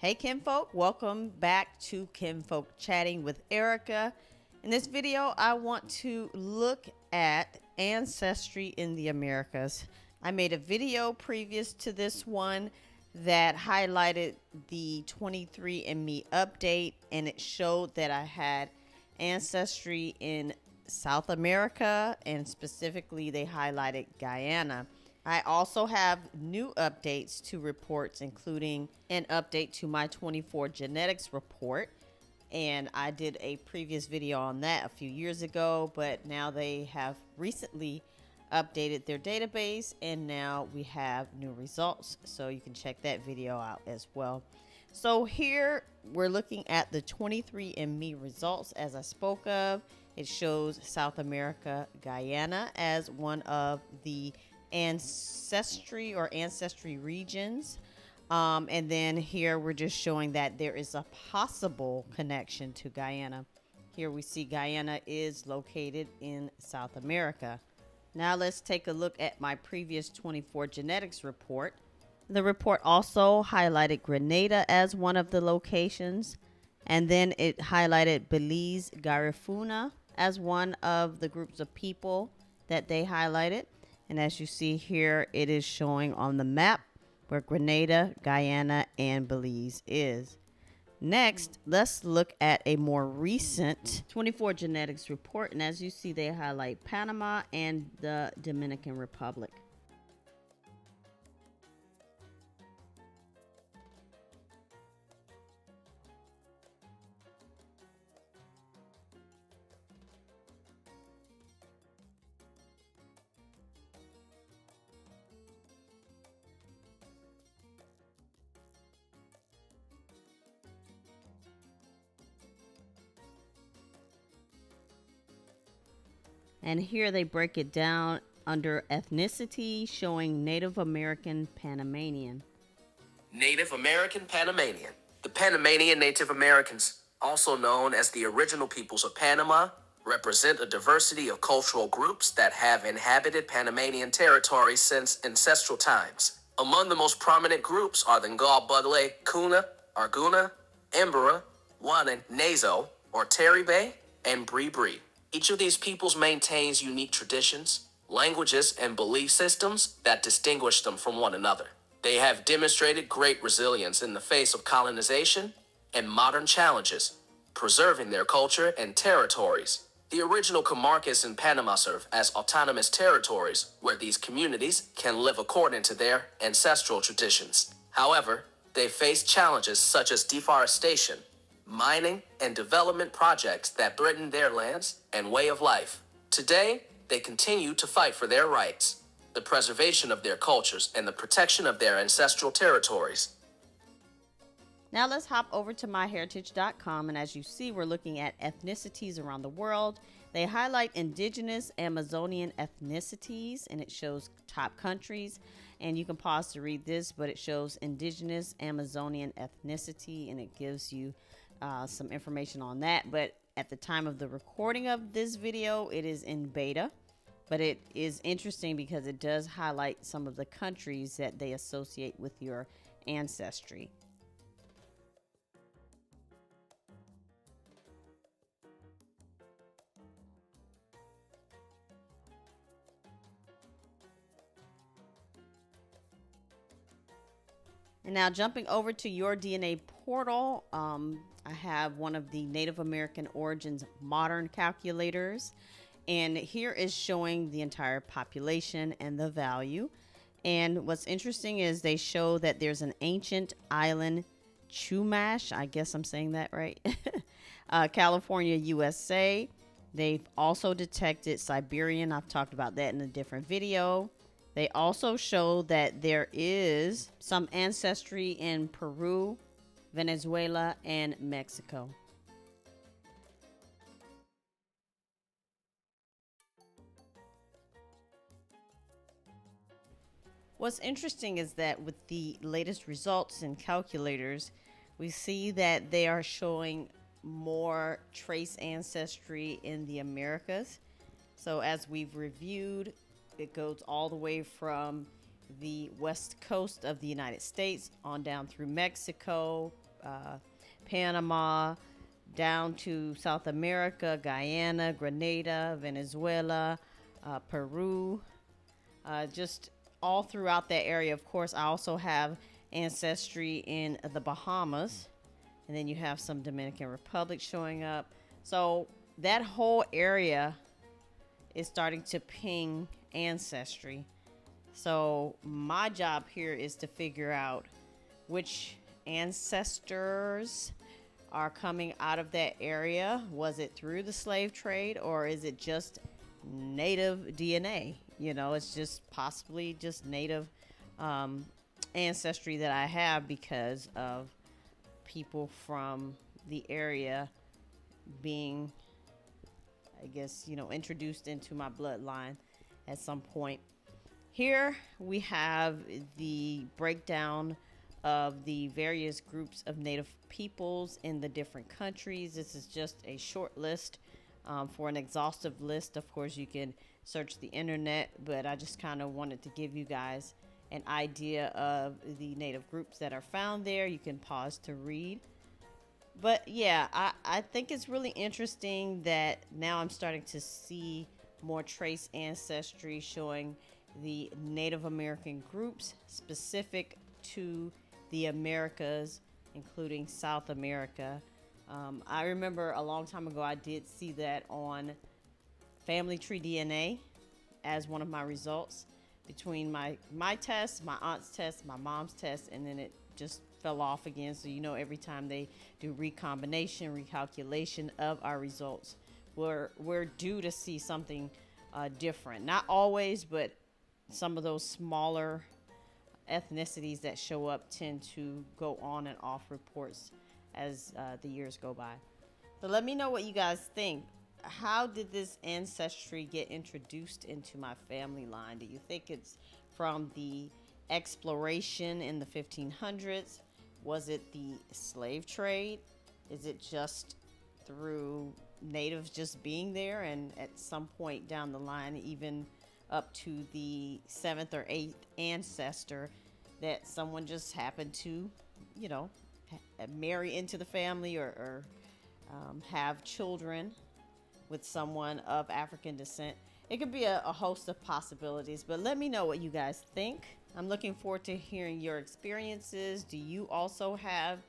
Hey kinfolk, welcome back to Kinfolk Chatting with Erica. In this video, I want to look at ancestry in the Americas. I made a video previous to this one that highlighted the 23andMe update, and it showed that I had ancestry in South America, and specifically they highlighted Guyana. I also have new updates to reports, including an update to my 24 genetics report. And I did a previous video on that a few years ago, but now they have recently updated their database and now we have new results. So you can check that video out as well. So here we're looking at the 23andMe results as I spoke of. It shows South America, Guyana as one of the ancestry regions. And then here we're just showing that there is a possible connection to Guyana. Here we see Guyana is located in South America. Now let's take a look at my previous 24 genetics report. The report also highlighted Grenada as one of the locations, and then it highlighted Belize Garifuna as one of the groups of people that they highlighted. And as you see here, it is showing on the map where Grenada, Guyana, and Belize is. Next, let's look at a more recent 24 genetics report. And as you see, they highlight Panama and the Dominican Republic. And here they break it down under ethnicity, showing Native American Panamanian. Native American Panamanian. The Panamanian Native Americans, also known as the original peoples of Panama, represent a diversity of cultural groups that have inhabited Panamanian territory since ancestral times. Among the most prominent groups are the Ngawbugle, Kuna, Arguna, Embera, Wanan, Nazo, or Terribe, and Bree. Each of these peoples maintains unique traditions, languages, and belief systems that distinguish them from one another. They have demonstrated great resilience in the face of colonization and modern challenges, preserving their culture and territories. The original comarcas in Panama serve as autonomous territories where these communities can live according to their ancestral traditions. However, they face challenges such as deforestation, mining, and development projects that threaten their lands and way of life. Today, they continue to fight for their rights, the preservation of their cultures, and the protection of their ancestral territories. Now let's hop over to myheritage.com, and as you see, we're looking at ethnicities around the world. They highlight indigenous Amazonian ethnicities, and it shows top countries. And you can pause to read this, but it shows indigenous Amazonian ethnicity, and it gives you some information on that. But at the time of the recording of this video, it is in beta. But it is interesting because it does highlight some of the countries that they associate with your ancestry. And now jumping over to your DNA portal, I have one of the Native American origins modern calculators. And here is showing the entire population and the value. And what's interesting is they show that there's an ancient island, Chumash, I guess I'm saying that right, California, USA. They've also detected Siberian. I've talked about that in a different video. They also show that there is some ancestry in Peru, Venezuela, and Mexico. What's interesting is that with the latest results in calculators, we see that they are showing more trace ancestry in the Americas. So as we've reviewed, it goes all the way from the west coast of the United States on down through Mexico, Panama, down to South America, Guyana, Grenada, Venezuela, Peru, just all throughout that area. Of course, I also have ancestry in the Bahamas, and then you have some Dominican Republic showing up. So that whole area is starting to ping ancestry. So my job here is to figure out which ancestors are coming out of that area. Was it through the slave trade, or is it just native DNA? You know, it's just possibly just native ancestry that I have because of people from the area being, I guess, introduced into my bloodline at some point. Here we have the breakdown of the various groups of Native peoples in the different countries. This is just a short list. For an exhaustive list, of course, you can search the internet, but I just kind of wanted to give you guys an idea of the Native groups that are found there. You can pause to read. But yeah, I think it's really interesting that now I'm starting to see more trace ancestry showing the Native American groups specific to the Americas, including South America. I remember a long time ago I did see that on Family Tree DNA as one of my results between my test, my aunt's test, my mom's test, and then it just fell off again. So every time they do recombination, recalculation of our results, we're due to see something different. Not always, but some of those smaller ethnicities that show up tend to go on and off reports as the years go by. So let me know what you guys think. How did this ancestry get introduced into my family line? Do you think it's from the exploration in the 1500s? Was it the slave trade? Is it just through natives just being there, and at some point down the line, even up to the 7th or 8th ancestor, that someone just happened to, marry into the family or have children with someone of African descent? It could be a host of possibilities, but let me know what you guys think. I'm looking forward to hearing your experiences. Do you also have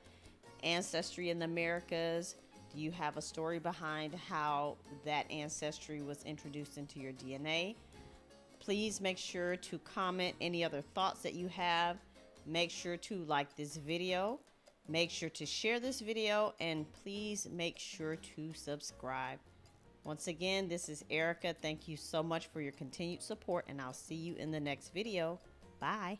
ancestry in the Americas? Do you have a story behind how that ancestry was introduced into your DNA? Please make sure to comment any other thoughts that you have. Make sure to like this video. Make sure to share this video, and please make sure to subscribe. Once again, this is Erica. Thank you so much for your continued support, and I'll see you in the next video. Bye.